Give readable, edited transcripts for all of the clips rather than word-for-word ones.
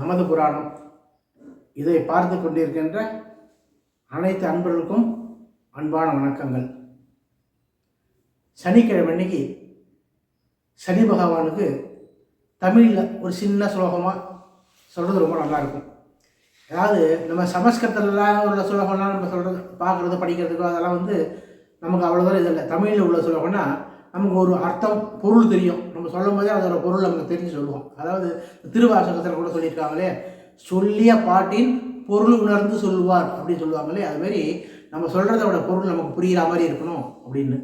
நமது புராணம் இதை பார்த்து கொண்டிருக்கின்ற அனைத்து அன்பர்களுக்கும் அன்பான வணக்கங்கள். சனிக்கிழமை அன்னைக்கு சனி பகவானுக்கு தமிழில் ஒரு சின்ன ஸ்லோகமாக சொல்கிறது ரொம்ப நல்லாயிருக்கும். அதாவது நம்ம சமஸ்கிருதத்தில் உள்ள ஸ்லோகம்லாம் நம்ம சொல்கிறது பார்க்குறது படிக்கிறதுக்கோ அதெல்லாம் நமக்கு அவ்வளோதான் இது இல்லை. தமிழில் உள்ள ஸ்லோகம்னா நமக்கு ஒரு அர்த்தம் பொருள் தெரியும். நம்ம சொல்லும் போதே அதோட பொருள் நமக்கு தெரிஞ்சு சொல்லுவோம். அதாவது திருவாசகத்தில் கூட சொல்லியிருக்காங்களே, சொல்லிய பாட்டின் பொருள் உணர்ந்து சொல்லுவார் அப்படின்னு சொல்லுவாங்களே, அதுமாரி நம்ம சொல்கிறதோட பொருள் நமக்கு புரிகிற மாதிரி இருக்கணும் அப்படின்னு.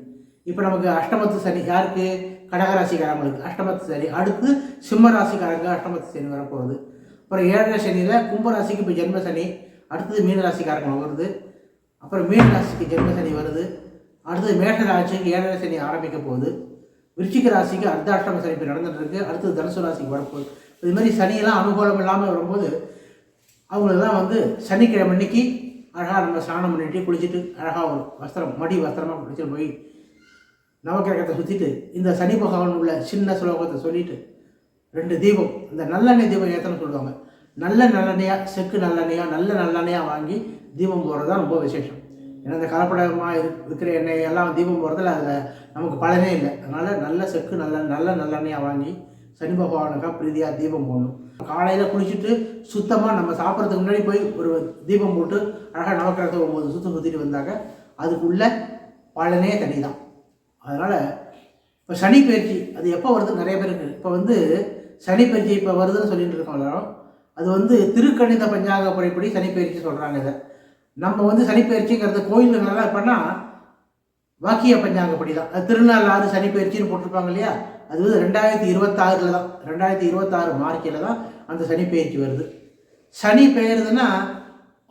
இப்போ நமக்கு அஷ்டமத்து சனி யாருக்கு? கடகராசிக்காரங்களுக்கு அஷ்டமத்து சனி. அடுத்து சிம்ம ராசிக்காரங்க அஷ்டமத்து சனி வரப்போகுது. அப்புறம் 7.5 சனியில் கும்பராசிக்கு இப்போ ஜென்ம சனி, அடுத்தது மீன ராசிக்காரங்க வருது. அப்புறம் மீன ராசிக்கு ஜென்ம சனி வருது. அடுத்தது மேஷ ராசிக்கு 7.5 சனி ஆரம்பிக்க போகுது. விருச்சிக ராசிக்கு அர்த்தாஷ்டம சனி இப்போ நடந்துகிட்ருக்கு. அடுத்தது தனுசு ராசிக்கு வரப்போகுது. இது மாதிரி சனியெல்லாம் அனுகூலம் இல்லாமல் வரும்போது அவங்களெல்லாம் சனிக்கிழமை அன்னைக்கு அழகாக நம்ம ஸ்நானம் பண்ணிட்டு குளிச்சுட்டு அழகாக ஒரு வஸ்திரம் வஸ்திரமாக குளிச்சுட்டு போய் நவக்கிரகத்தை சுற்றிட்டு இந்த சனி பகவான் உள்ள சின்ன ஸ்லோகத்தை சொல்லிவிட்டு 2 தீபம், இந்த நல்லெண்ணெய் தீபம் ஏற்றணும்னு சொல்லுவாங்க. நல்ல நல்லெண்ணெயாக, செக்கு நல்லெண்ணெயாக வாங்கி தீபம் போடுறது தான் ரொம்ப விசேஷம். ஏன்னா இந்த கலப்படமாக இருக்கிற எண்ணெய் எல்லாம் தீபம் போடுறதுல அதில் நமக்கு பலனே இல்லை. அதனால் நல்ல செக்கு நல்லெண்ணெயாக வாங்கி சனி பகவானுக்காக பிரீதியாக தீபம் போடணும். காலையில் குளிச்சுட்டு சுத்தமாக நம்ம சாப்பிட்றதுக்கு முன்னாடி போய் ஒரு தீபம் போட்டு அழகாக நவக்கிரகத்தை 9 சுற்றிட்டு வந்தாக்க அதுக்குள்ள பலனே தனி தான். அதனால் இப்போ சனி பயிற்சி அது எப்போ வருது நிறைய பேருக்கு இப்போ சனி பயிற்சி இப்போ வருதுன்னு சொல்லிட்டு இருக்கோம் எல்லாரும். அது திருக்கணித பஞ்சாங்க முறைப்படி சனி பயிற்சி சொல்கிறாங்க. இதை நம்ம சனிப்பயிற்சிங்கிறது கோயில்களெல்லாம் எப்படின்னா வாக்கிய பஞ்சாங்கப்படி தான். அது திருநாள் சனி பயிற்சின்னு போட்டிருப்பாங்க இல்லையா, அது 2026 தான், 2026 மார்ச்சில் தான் அந்த சனி பயிற்சி வருது. சனி பெயருதுன்னா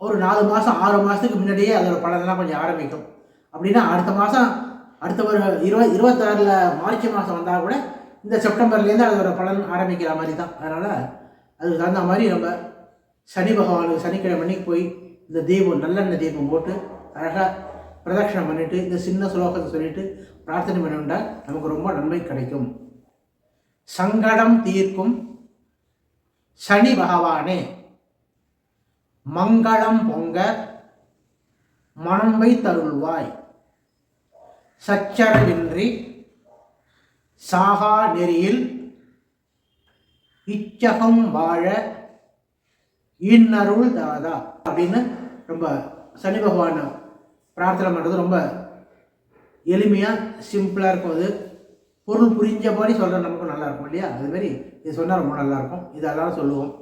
ஒரு 4 மாதம் 6 மாதத்துக்கு முன்னாடியே அதோட பலனெல்லாம் கொஞ்சம் ஆரம்பிக்கும். அப்படின்னா அடுத்த ஒரு 26 மார்ச் மாதம் வந்தால் கூட இந்த செப்டம்பர்லேருந்து அதோட பலன் ஆரம்பிக்கிற மாதிரி தான். அதனால் அதுக்கு தகுந்த மாதிரி நம்ம சனி பகவானுக்கு சனிக்கிழமை அன்னைக்கு போய் இந்த தீபம் நல்லெண்ணெய் தீபம் போட்டு அழகாக பிரதட்சணம் பண்ணிவிட்டு இந்த சின்ன ஸ்லோகத்தை சொல்லிவிட்டு பிரார்த்தனை பண்ணிவிட்டா நமக்கு ரொம்ப நன்மை கிடைக்கும். சங்கடம் தீர்க்கும் சனி பகவானே, மங்களம் பொங்க மனம் வைத்தருள்வாய், சச்சரவின்றி சாகா நெறியில் இச்சகம் வாழ இன்னருள் தாதா அப்படின்னு ரொம்ப சனி பகவான் பிரார்த்தனை பண்ணுறது ரொம்ப எளிமையாக சிம்பிளாக இருக்கும். அது பொருள் புரிஞ்ச மாதிரி சொல்கிற நமக்கு நல்லாயிருக்கும் இல்லையா? அதுமாரி இது சொன்னால் ரொம்ப நல்லாயிருக்கும். இது எல்லாரும் சொல்லுவோம்.